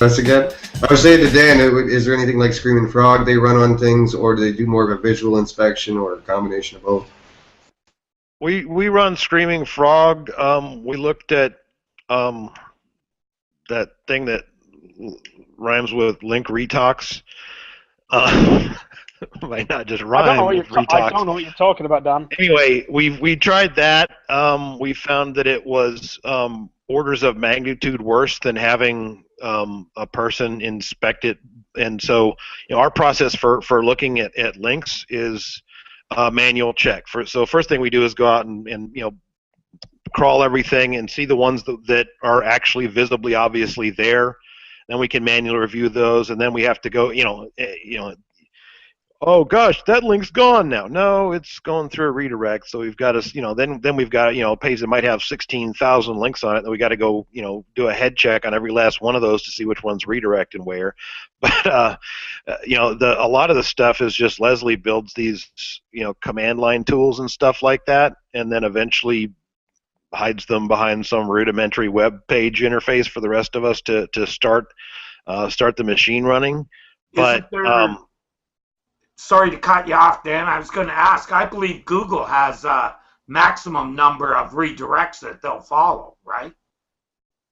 That's again. I was saying to Dan, is there anything like Screaming Frog they run on things, or do they do more of a visual inspection, or a combination of both? We run Screaming Frog. We looked at that thing that rhymes with link retox. Might not just rhyme. I don't know what you're talking about, Dan. Anyway, we tried that. We found that it was orders of magnitude worse than having a person inspect it. And so, our process for looking at links is manual check. So first thing we do is go out and crawl everything and see the ones that are actually visibly, obviously there. Then we can manually review those, and then we have to go, oh gosh, that link's gone now. No, it's going through a redirect. So we've got to, then we've got, a page that might have 16,000 links on it. Then we got to go, do a head check on every last one of those to see which one's redirect and where. But a lot of the stuff is just Leslie builds these, command line tools and stuff like that, and then eventually hides them behind some rudimentary web page interface for the rest of us to start the machine running. But sorry to cut you off, Dan. I was going to ask. I believe Google has a maximum number of redirects that they'll follow, right?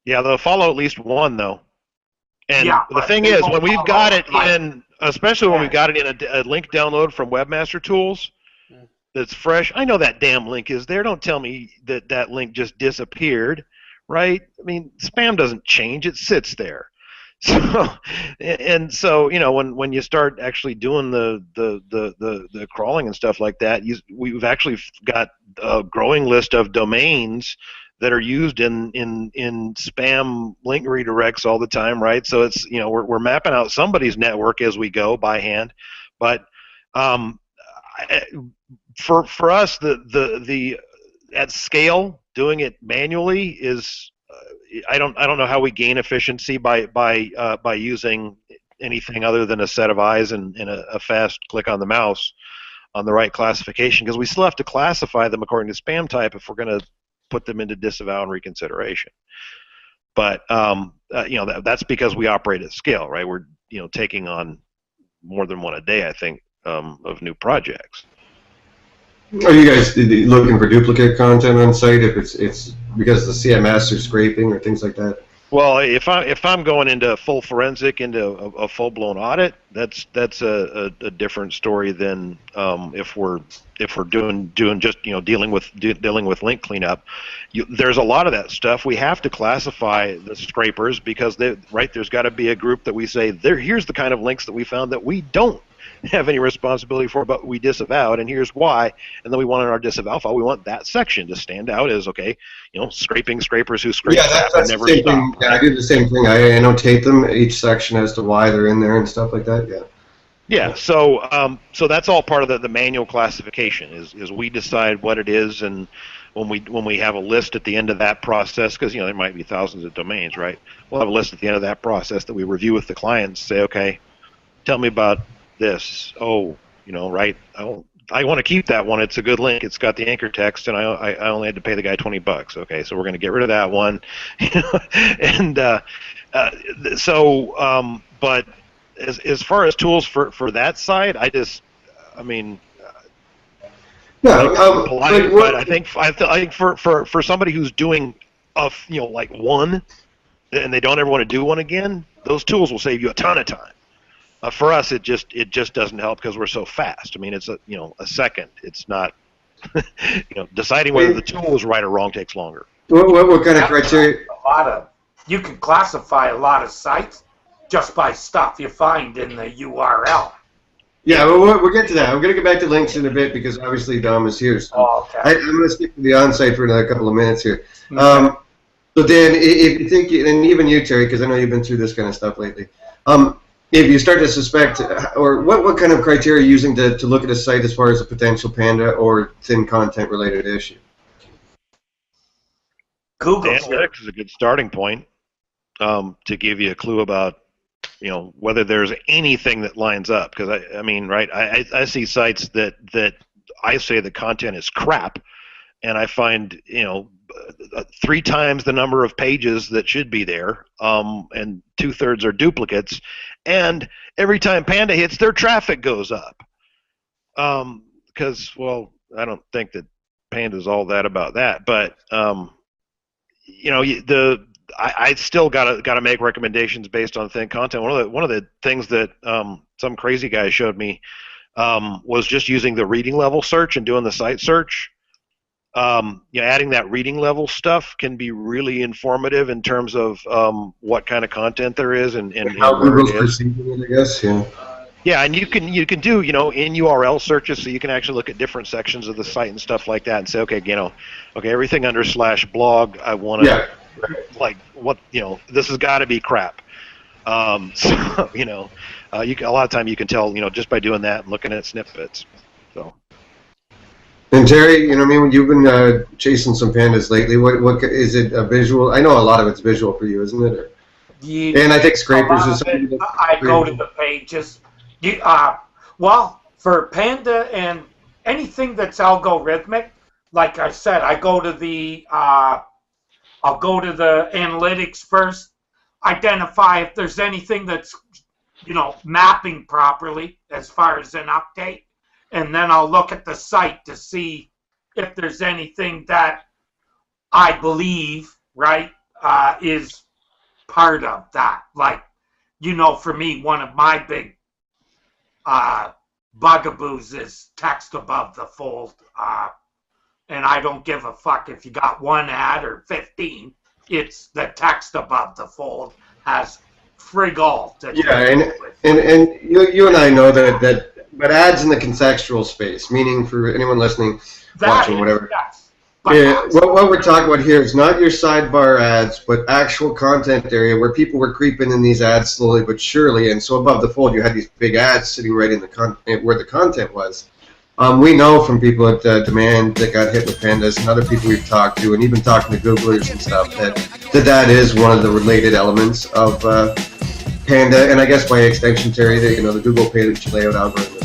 Yeah, they'll follow at least one, though. And yeah, the thing is, when we've got it in, especially when we've got it in a link download from Webmaster Tools that's fresh, I know that damn link is there. Don't tell me that link just disappeared, right? I mean, spam doesn't change. It sits there. So when you start actually doing the crawling and stuff like that, we've actually got a growing list of domains that are used in spam link redirects all the time, right? So it's we're mapping out somebody's network as we go by hand, but for us the at scale doing it manually is. I don't know how we gain efficiency by using anything other than a set of eyes and a fast click on the mouse on the right classification, because we still have to classify them according to spam type if we're going to put them into disavow and reconsideration. But that's because we operate at scale, right? We're taking on more than one a day, I think, of new projects. Are you guys looking for duplicate content on site if it's because the CMS or scraping or things like that? Well, if I'm going into full forensic, into a full-blown audit, that's a different story than if we're doing just dealing with link cleanup. There's a lot of that stuff we have to classify the scrapers because there's got to be a group that we say here's the kind of links that we found that we don't have any responsibility for, but we disavowed, and here's why. And then we want in our disavow file, we want that section to stand out as scrapers who scrape crap and never stop. Yeah, I do the same thing. I annotate them each section as to why they're in there and stuff like that. Yeah. Yeah. So that's all part of the manual classification. Is we decide what it is, and when we have a list at the end of that process, because there might be thousands of domains, right? We'll have a list at the end of that process that we review with the clients. Say, okay, tell me about this. Right? I want to keep that one. It's a good link. It's got the anchor text, and I only had to pay the guy $20. Okay, so we're going to get rid of that one. And but as far as tools for that side, but I think for somebody who's doing like one, and they don't ever want to do one again, those tools will save you a ton of time. For us, it just doesn't help because we're so fast. I mean, it's a second. It's not deciding whether the tool is right or wrong takes longer. What kind of criteria? You can classify a lot of sites just by stuff you find in the URL. Yeah, we'll get to that. I'm going to get back to links in a bit because obviously Dom is here. So okay. I'm going to skip to the on-site for another couple of minutes here. So Dan, if you think, and even you, Terry, because I know you've been through this kind of stuff lately, if you start to suspect, or what kind of criteria are you using to look at a site as far as a potential Panda or thin content related issue? Google Analytics is a good starting point to give you a clue about whether there's anything that lines up. Because I see sites that I say the content is crap, and I find 3 times the number of pages that should be there, and 2/3 are duplicates. And every time Panda hits, their traffic goes up. Because, well, I don't think that Panda's all that about that, but you know, I still gotta make recommendations based on thin content. One of the things that some crazy guy showed me was just using the reading level search and doing the site search. You know, adding that reading level stuff can be really informative in terms of what kind of content there is and how where Google's it is. perceiving it, I guess. Yeah. Yeah, and you can do, you know, in URL searches, so you can actually look at different sections of the site and stuff like that, and say, okay, you know, okay, everything under /blog, I want to, like, what, you know, this has got to be crap. So, you know, a lot of time you can tell, you know, just by doing that and looking at snippets. So. And Terry, you know, I mean, you've been chasing some pandas lately. What is it? A visual? I know a lot of it's visual for you, isn't it? Or, and I think scrapers is something. I go to the pages. Well, for Panda and anything that's algorithmic, like I said, I go to the I'll go to the analytics first, identify if there's anything that's, you know, mapping properly as far as an update, and then I'll look at the site to see if there's anything that I believe, right, is part of that. Like, you know, for me, one of my big bugaboos is text above the fold, and I don't give a fuck if you got 1 ad or 15. It's the text above the fold has frig all. Yeah, and you and I know that but ads in the contextual space, meaning for anyone listening, watching, whatever. Yes. Yeah, what we're talking about here is not your sidebar ads, but actual content area where people were creeping in these ads slowly but surely. And so above the fold, you had these big ads sitting right in the where the content was. We know from people at Demand that got hit with pandas and other people we've talked to, and even talking to Googlers and stuff, that is one of the related elements of Panda, and I guess by extension, Terry, the Google page layout algorithm